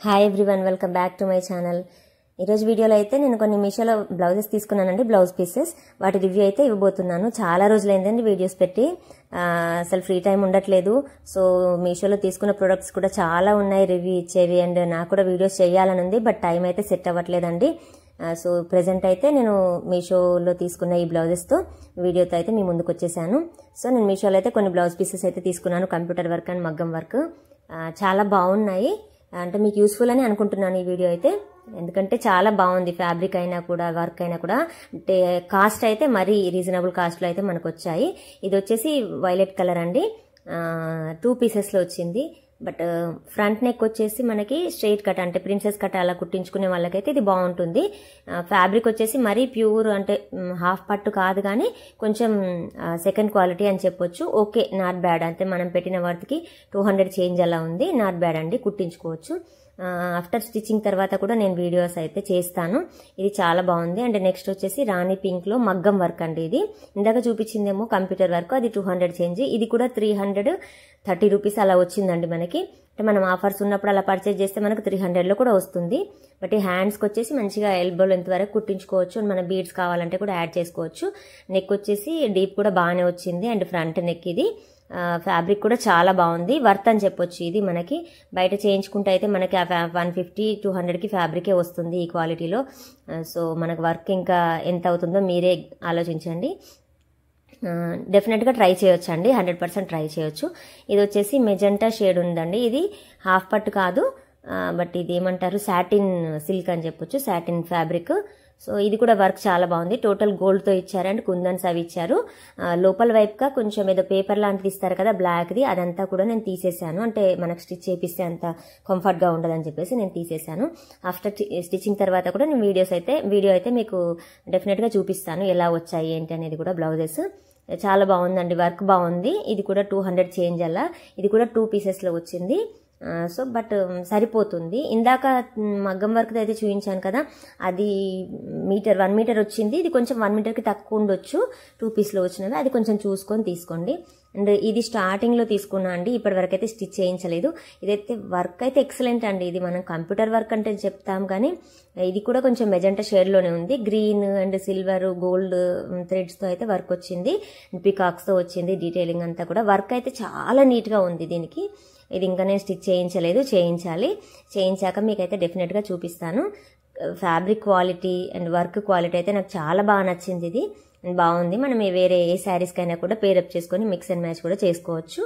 Hi everyone, welcome back to my channel. ఈరోజు వీడియోలో అయితే నేను కొన్ని మీషోలో బ్లౌజెస్ తీసుకున్నానండి, బ్లౌజ్ పీసెస్. వాటి రివ్యూ అయితే ఇవ్వబోతున్నాను. చాలా రోజులైందండి వీడియోస్ పెట్టి, అసలు ఫ్రీ టైం ఉండట్లేదు. సో మీషోలో తీసుకున్న ప్రొడక్ట్స్ కూడా చాలా ఉన్నాయి రివ్యూ ఇచ్చేవి, అండ్ నాకు కూడా వీడియోస్ చేయాలని ఉంది, బట్ టైం అయితే సెట్ అవ్వట్లేదండి. సో ప్రెజెంట్ అయితే నేను మీషోలో తీసుకున్న ఈ బ్లౌజెస్తో వీడియోతో అయితే మీ ముందుకు వచ్చేసాను. సో నేను మీషోలో అయితే కొన్ని బ్లౌజ్ పీసెస్ అయితే తీసుకున్నాను, కంప్యూటర్ వర్క్ అండ్ మగ్గం వర్క్. చాలా బాగున్నాయి, అంటే మీకు యూస్ఫుల్ అని అనుకుంటున్నాను ఈ వీడియో అయితే. ఎందుకంటే చాలా బాగుంది, ఫ్యాబ్రిక్ అయినా కూడా వర్క్ అయినా కూడా. అంటే కాస్ట్ అయితే మరీ రీజనబుల్ కాస్ట్లో అయితే మనకు వచ్చాయి. ఇది వచ్చేసి వైలెట్ కలర్ అండి, 2 పీసెస్లో వచ్చింది. బట్ ఫ్రంట్ నెక్ వచ్చేసి మనకి స్ట్రైట్ కట్, అంటే ప్రిన్సెస్ కట్ అలా కుట్టించుకునే వాళ్ళకైతే ఇది బాగుంటుంది. ఫ్యాబ్రిక్ వచ్చేసి మరీ ప్యూర్, అంటే హాఫ్ పట్టు కాదు, కానీ కొంచెం సెకండ్ క్వాలిటీ అని చెప్పొచ్చు. Okay, not bad. అంటే మనం పెట్టిన వర్త్కి 200 చేంజ్ అలా ఉంది, నాట్ బ్యాడ్ అండి, కుట్టించుకోవచ్చు. ఆఫ్టర్ స్టిచ్చింగ్ తర్వాత కూడా నేను వీడియోస్ అయితే చేస్తాను. ఇది చాలా బాగుంది. అండ్ నెక్స్ట్ వచ్చేసి రాణి పింక్ లో మగ్గం వర్క్ అండి. ఇది ఇందాక చూపించిందేమో కంప్యూటర్ వర్క్, అది 200 చేంజ్. ఇది కూడా 330 రూపీస్ అలా వచ్చిందండి మనకి. అంటే మనం ఆఫర్స్ ఉన్నప్పుడు అలా పర్చేజ్ చేస్తే మనకు 300లో కూడా వస్తుంది. బట్ ఈ హ్యాండ్స్కి వచ్చేసి మంచిగా ఎల్బో లెంత్ వరకు కుట్టించుకోవచ్చు. మన బీడ్స్ కావాలంటే కూడా యాడ్ చేసుకోవచ్చు. నెక్ వచ్చేసి డీప్ కూడా బాగానే వచ్చింది, అండ్ ఫ్రంట్ నెక్ ఇది. ఫ్యాబ్రిక్ కూడా చాలా బాగుంది, వర్త్ అని చెప్పొచ్చు. ఇది మనకి బయట చేయించుకుంటే అయితే మనకి 150-200కి ఫ్యాబ్రికే వస్తుంది ఈ క్వాలిటీలో. సో మనకు వర్క్ ఇంకా ఎంత అవుతుందో మీరే ఆలోచించండి. డెఫినెట్గా ట్రై చేయొచ్చు అండి, 100% ట్రై చేయొచ్చు. ఇది వచ్చేసి మెజెంటా షేడ్ ఉందండి. ఇది హాఫ్ పట్టు కాదు, బట్ ఇది ఏమంటారు, సాటిన్ సిల్క్ అని చెప్పొచ్చు, సాటిన్ ఫ్యాబ్రిక్. సో ఇది కూడా వర్క్ చాలా బాగుంది. టోటల్ గోల్డ్తో ఇచ్చారు, అండ్ కుందన్స్ అవి ఇచ్చారు. లోపల వైపుగా కొంచెం ఏదో పేపర్ లాంటిది ఇస్తారు కదా, బ్లాక్ది, అదంతా కూడా నేను తీసేసాను. అంటే మనకు స్టిచ్ చేపిస్తే అంత కంఫర్ట్గా ఉండదని చెప్పేసి నేను తీసేసాను. ఆఫ్టర్ స్టిచ్చింగ్ తర్వాత కూడా నేను వీడియో అయితే మీకు డెఫినెట్గా చూపిస్తాను ఎలా వచ్చాయి ఏంటి అనేది కూడా. బ్లౌజెస్ చాలా బాగుందండి, వర్క్ బాగుంది. ఇది కూడా 200 చేంజ్ అలా. ఇది కూడా 2 పీసెస్లో వచ్చింది. సో బట్ సరిపోతుంది. ఇందాక మగ్గం వర్క్ అయితే చూపించాను కదా, అది 1 మీటర్ వచ్చింది. ఇది కొంచెం 1 మీటర్కి తక్కువ ఉండొచ్చు, 2 పీస్లో వచ్చినవి. అది కొంచెం చూసుకొని తీసుకోండి. అండ్ ఇది స్టార్టింగ్లో తీసుకున్నా అండి, ఇప్పటి వరకు అయితే స్టిచ్ చేయించలేదు. ఇదైతే వర్క్ అయితే ఎక్సలెంట్ అండి. ఇది మనం కంప్యూటర్ వర్క్ అంటే చెప్తాం, కానీ ఇది కూడా కొంచెం మెజెంటా షేడ్లోనే ఉంది. గ్రీన్ అండ్ సిల్వర్ గోల్డ్ థ్రెడ్స్తో అయితే వర్క్ వచ్చింది, పికాక్స్తో వచ్చింది. డీటెయిలింగ్ అంతా కూడా వర్క్ అయితే చాలా నీట్గా ఉంది దీనికి. ఇది ఇంకా నేను స్టిచ్ చేయించలేదు, చేయించాక మీకైతే డెఫినెట్గా చూపిస్తాను. Fabric quality and work quality అయితే నాకు చాలా బాగా నచ్చింది. ఇది బాగుంది. మనం వేరే ఏ శారీస్కైనా కూడా పేరప్ చేసుకొని మిక్స్ అండ్ మ్యాచ్ కూడా చేసుకోవచ్చు.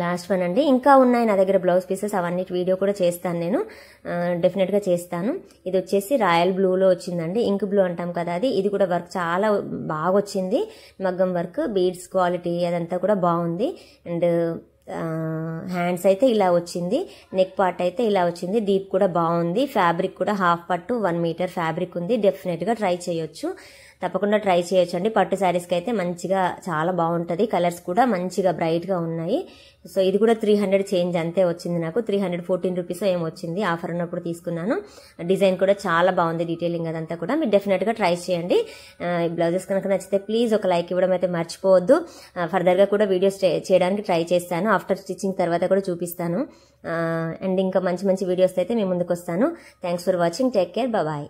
లాస్ట్ వన్ అండి, ఇంకా ఉన్నాయి నా దగ్గర బ్లౌజ్ పీసెస్, అవన్నీ వీడియో కూడా చేస్తాను నేను, డెఫినెట్గా చేస్తాను. ఇది వచ్చేసి రాయల్ బ్లూలో వచ్చిందండి, ఇంక్ బ్లూ అంటాం కదా అది. ఇది కూడా వర్క్ చాలా బాగా వచ్చింది, మగ్గం వర్క్, బీడ్స్ క్వాలిటీ అదంతా కూడా బాగుంది. అండ్ హ్యాండ్స్ అయితే ఇలా వచ్చింది, నెక్ పార్ట్ అయితే ఇలా వచ్చింది. డీప్ కూడా బాగుంది, ఫ్యాబ్రిక్ కూడా హాఫ్ పట్టు 1 మీటర్ ఫ్యాబ్రిక్ ఉంది. డెఫినెట్గా ట్రై చేయొచ్చు, తప్పకుండా ట్రై చేయొచ్చు అండి. పట్టు శారీస్కి అయితే మంచిగా చాలా బాగుంటుంది. కలర్స్ కూడా మంచిగా బ్రైట్గా ఉన్నాయి. సో ఇది కూడా 300 చేంజ్ అంతే వచ్చింది నాకు, 314 రూపీస్ ఏమో వచ్చింది. ఆఫర్ ఉన్నప్పుడు తీసుకున్నాను. డిజైన్ కూడా చాలా బాగుంది, డీటెయిలింగ్ అదంతా కూడా. మీరు డెఫినెట్గా ట్రై చేయండి. ఈ బ్లౌజెస్ కనుక నచ్చితే ప్లీజ్ ఒక లైక్ ఇవ్వడం అయితే మర్చిపోవద్దు. ఫర్దర్గా కూడా వీడియోస్ చేయడానికి ట్రై చేస్తాను. ఆఫ్టర్ స్టిచ్చింగ్ తర్వాత కూడా చూపిస్తాను. అండ్ ఇంకా మంచి వీడియోస్ అయితే మీ ముందుకు వస్తాను. Thanks for watching, take care, bye.